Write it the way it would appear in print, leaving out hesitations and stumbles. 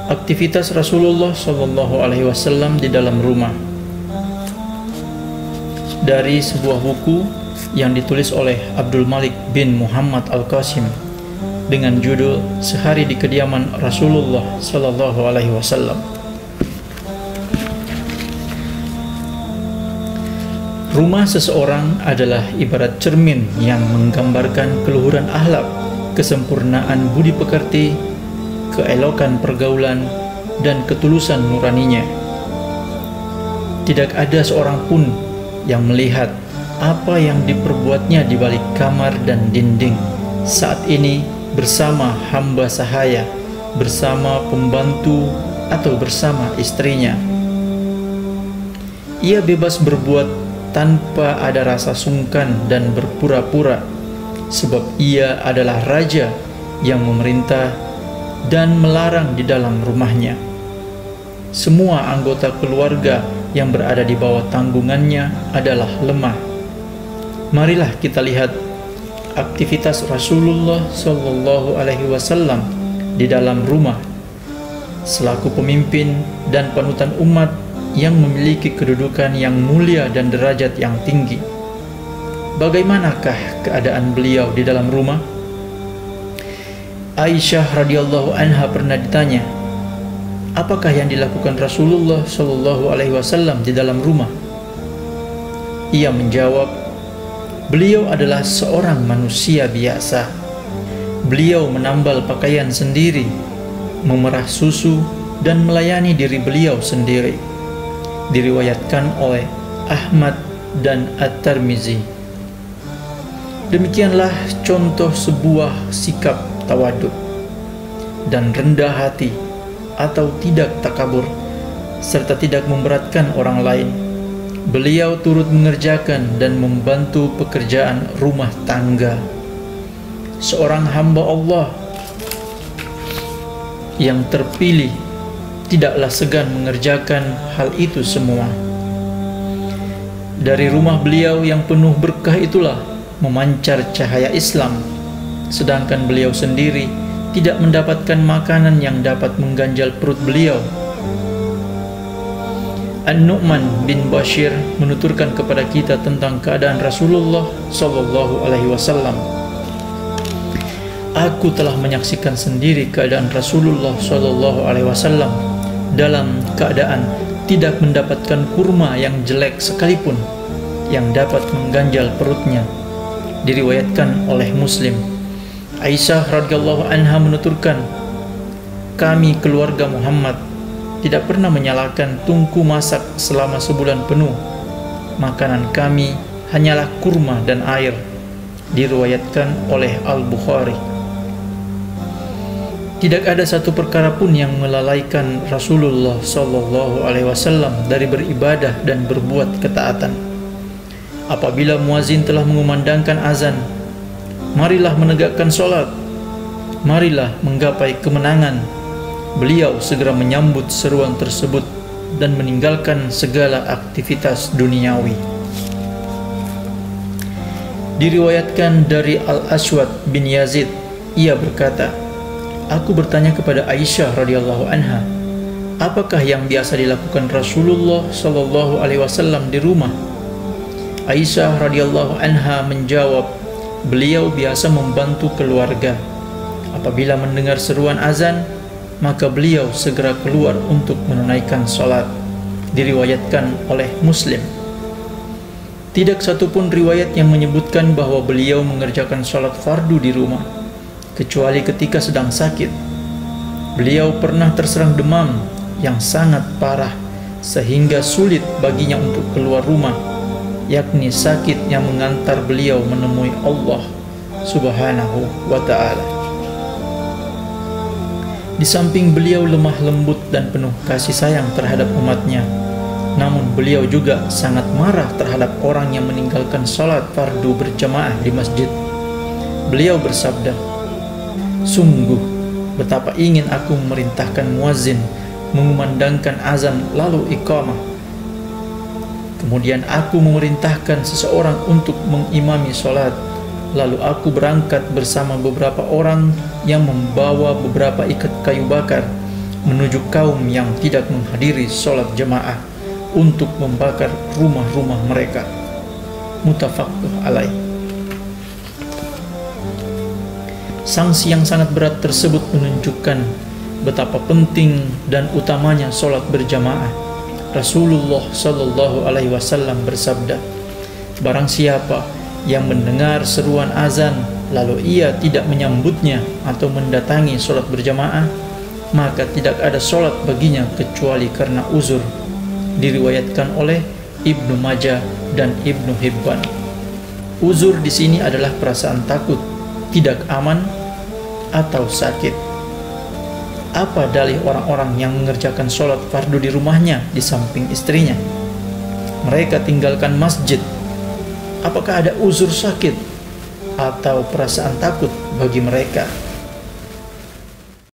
Aktivitas Rasulullah Shallallahu Alaihi Wasallam di dalam rumah. Dari sebuah buku yang ditulis oleh Abdul Malik bin Muhammad Al-Qasim dengan judul Sehari di Kediaman Rasulullah Shallallahu Alaihi Wasallam. Rumah seseorang adalah ibarat cermin yang menggambarkan keluhuran akhlak, kesempurnaan budi pekerti, keelokan pergaulan, dan ketulusan nuraninya. Tidak ada seorang pun yang melihat apa yang diperbuatnya di balik kamar dan dinding saat ini bersama hamba sahaya, bersama pembantu, atau bersama istrinya. Ia bebas berbuat tanpa ada rasa sungkan dan berpura-pura, sebab ia adalah raja yang memerintah dan melarang di dalam rumahnya. Semua anggota keluarga yang berada di bawah tanggungannya adalah lemah. Marilah kita lihat aktivitas Rasulullah Shallallahu Alaihi Wasallam di dalam rumah selaku pemimpin dan panutan umat yang memiliki kedudukan yang mulia dan derajat yang tinggi. Bagaimanakah keadaan beliau di dalam rumah? Aisyah radhiyallahu anha pernah ditanya, apakah yang dilakukan Rasulullah Shallallahu Alaihi Wasallam di dalam rumah? Ia menjawab, beliau adalah seorang manusia biasa. Beliau menambal pakaian sendiri, memerah susu, dan melayani diri beliau sendiri. Diriwayatkan oleh Ahmad dan At-Tirmizi. Demikianlah contoh sebuah sikap tawaduk dan rendah hati, atau tidak takabur, serta tidak memberatkan orang lain. Beliau turut mengerjakan dan membantu pekerjaan rumah tangga. Seorang hamba Allah yang terpilih tidaklah segan mengerjakan hal itu semua. Dari rumah beliau yang penuh berkah itulah memancar cahaya Islam, sedangkan beliau sendiri tidak mendapatkan makanan yang dapat mengganjal perut beliau. An-Nu'man bin Bashir menuturkan kepada kita tentang keadaan Rasulullah Shallallahu Alaihi Wasallam. Aku telah menyaksikan sendiri keadaan Rasulullah Shallallahu Alaihi Wasallam dalam keadaan tidak mendapatkan kurma yang jelek sekalipun yang dapat mengganjal perutnya. Diriwayatkan oleh Muslim. Aisyah radhiyallahu anha menuturkan, kami keluarga Muhammad tidak pernah menyalakan tungku masak selama sebulan penuh. Makanan kami hanyalah kurma dan air. Diriwayatkan oleh Al-Bukhari. Tidak ada satu perkara pun yang melalaikan Rasulullah Shallallahu Alaihi Wasallam dari beribadah dan berbuat ketaatan. Apabila muazin telah mengumandangkan azan, marilah menegakkan sholat, marilah menggapai kemenangan. Beliau segera menyambut seruan tersebut dan meninggalkan segala aktivitas duniawi. Diriwayatkan dari Al-Aswad bin Yazid, ia berkata, aku bertanya kepada Aisyah radhiyallahu anha, apakah yang biasa dilakukan Rasulullah Shallallahu Alaihi Wasallam di rumah? Aisyah radhiyallahu anha menjawab, beliau biasa membantu keluarga. Apabila mendengar seruan azan, maka beliau segera keluar untuk menunaikan sholat. Diriwayatkan oleh Muslim. Tidak satupun riwayat yang menyebutkan bahwa beliau mengerjakan sholat fardu di rumah, kecuali ketika sedang sakit. Beliau pernah terserang demam yang sangat parah sehingga sulit baginya untuk keluar rumah, yakni sakit yang mengantar beliau menemui Allah Subhanahu wa ta'ala. Di samping beliau lemah lembut dan penuh kasih sayang terhadap umatnya, namun beliau juga sangat marah terhadap orang yang meninggalkan sholat fardu berjamaah di masjid. Beliau bersabda, sungguh betapa ingin aku memerintahkan muazin mengumandangkan azan lalu iqamah. Kemudian aku memerintahkan seseorang untuk mengimami sholat. Lalu aku berangkat bersama beberapa orang yang membawa beberapa ikat kayu bakar. menuju kaum yang tidak menghadiri sholat jamaah untuk membakar rumah-rumah mereka. Muttafaqun alaih. Sanksi yang sangat berat tersebut menunjukkan betapa penting dan utamanya sholat berjamaah. Rasulullah Shallallahu Alaihi Wasallam bersabda, barang siapa yang mendengar seruan azan lalu ia tidak menyambutnya atau mendatangi sholat berjamaah, maka tidak ada sholat baginya kecuali karena uzur. Diriwayatkan oleh Ibnu Majah dan Ibnu Hibban. Uzur di sini adalah perasaan takut, tidak aman, atau sakit. Apa dalih orang-orang yang mengerjakan sholat fardu di rumahnya di samping istrinya? Mereka tinggalkan masjid. Apakah ada uzur sakit atau perasaan takut bagi mereka?